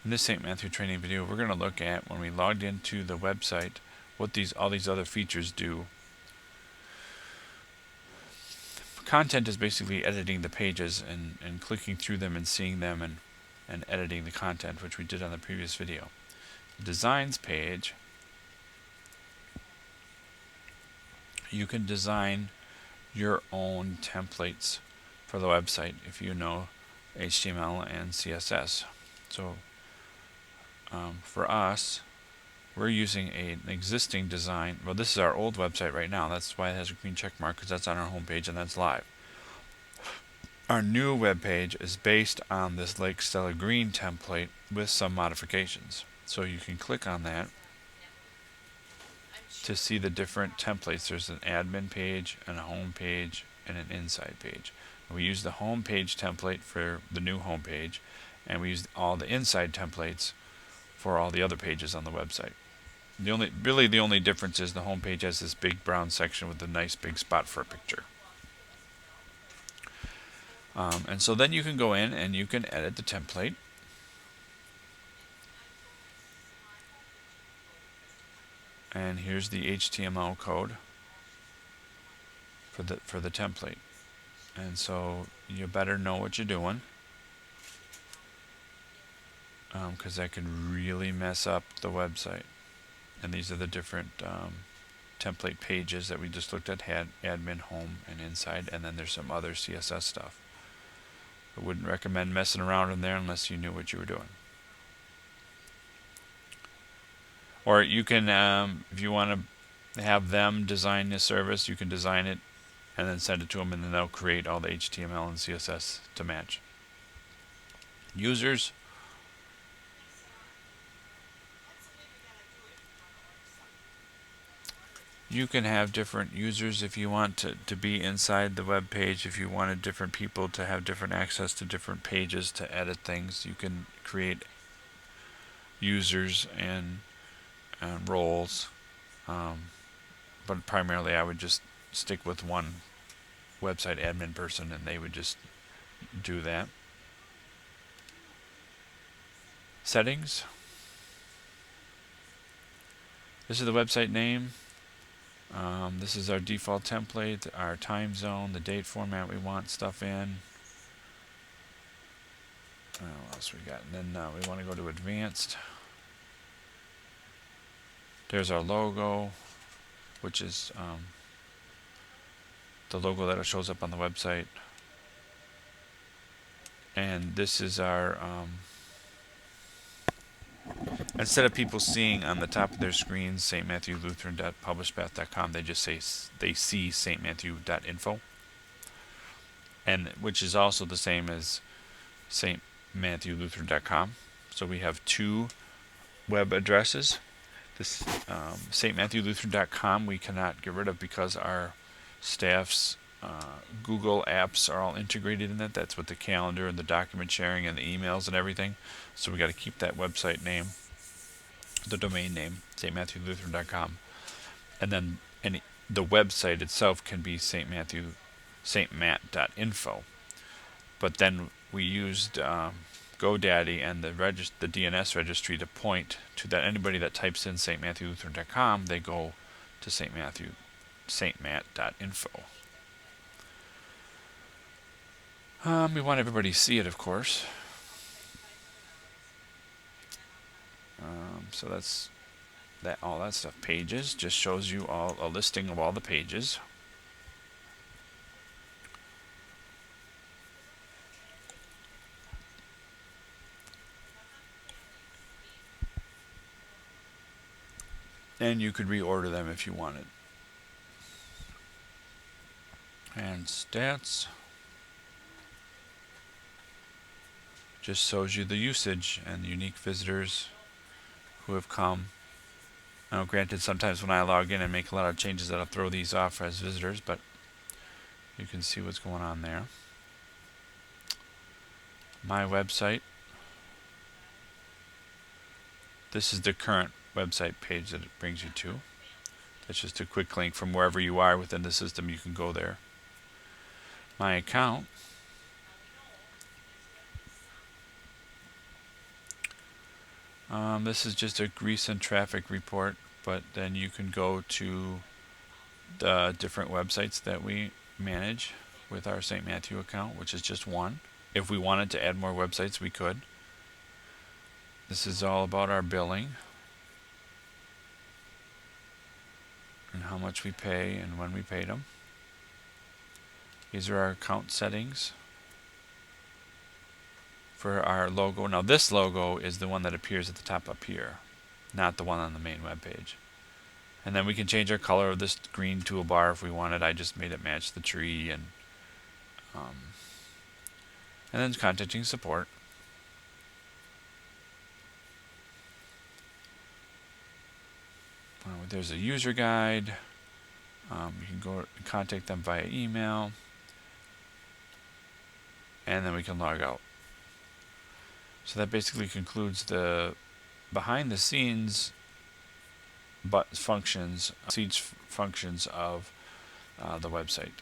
In this St. Matthew training video, we're going to look at when we logged into the website, what all these other features do. Content is basically editing the pages and clicking through them and seeing them and editing the content, which we did on the previous video. The designs page, you can design your own templates for the website if you know HTML and CSS. So for us, we're using an existing design. Well, this is our old website right now. That's why it has a green check mark, because that's on our home page and that's live. Our new web page is based on this Lake Stella Green template with some modifications. So you can click on that to see the different templates. There's an admin page and a home page and an inside page. And we use the home page template for the new home page, and we use all the inside templates for all the other pages on the website. The only difference is the home page has this big brown section with a nice big spot for a picture. And so then you can go in and you can edit the template. And here's the HTML code for the template. And so you better know what you're doing, because that could really mess up the website. And these are the different template pages that we just looked at: admin, home, and inside. And then there's some other CSS stuff. I wouldn't recommend messing around in there unless you knew what you were doing. Or you can, if you want to have them design this service, you can design it and then send it to them, and then they'll create all the HTML and CSS to match. Users. You can have different users if you want to be inside the web page. If you wanted different people to have different access to different pages to edit things, you can create users and roles. But primarily I would just stick with one website admin person, and they would just do that. Settings. This is the website name. This is our default template, our time zone, the date format we want stuff in. What else we got? And then we want to go to advanced. There's our logo, which is the logo that shows up on the website. And this is our instead of people seeing on the top of their screens stmatthewlutheran.publishpath.com, they see stmatthew.info, and which is also the same as stmatthewlutheran.com. So we have two web addresses. This stmatthewlutheran.com we cannot get rid of because our staff's Google apps are all integrated in it. That's with the calendar and the document sharing and the emails and everything. So we got to keep that website name, the domain name, stmatthewlutheran.com, and then the website itself can be stmat.info. But then we used GoDaddy and the DNS registry to point to that. Anybody that types in stmatthewlutheran.com, they go to stmat.info. We want everybody to see it, of course. So that's all that stuff. Pages just shows you a listing of all the pages. And you could reorder them if you wanted. And stats just shows you the usage and the unique visitors who have come. Now, granted, sometimes when I log in and make a lot of changes, that'll throw these off as visitors, but you can see what's going on there. My website. This is the current website page that it brings you to. That's just a quick link from wherever you are within the system. You can go there. My account. This is just a recent traffic report, but then you can go to the different websites that we manage with our St. Matthew account, which is just one. If we wanted to add more websites, we could. This is all about our billing and how much we pay and when we paid them. These are our account settings for our logo. Now this logo is the one that appears at the top up here, not the one on the main web page. And then we can change our color of this green toolbar if we wanted. I just made it match the tree, and then contacting support. There's a user guide. You can go and contact them via email, and then we can log out. So that basically concludes the behind the scenes functions of the website.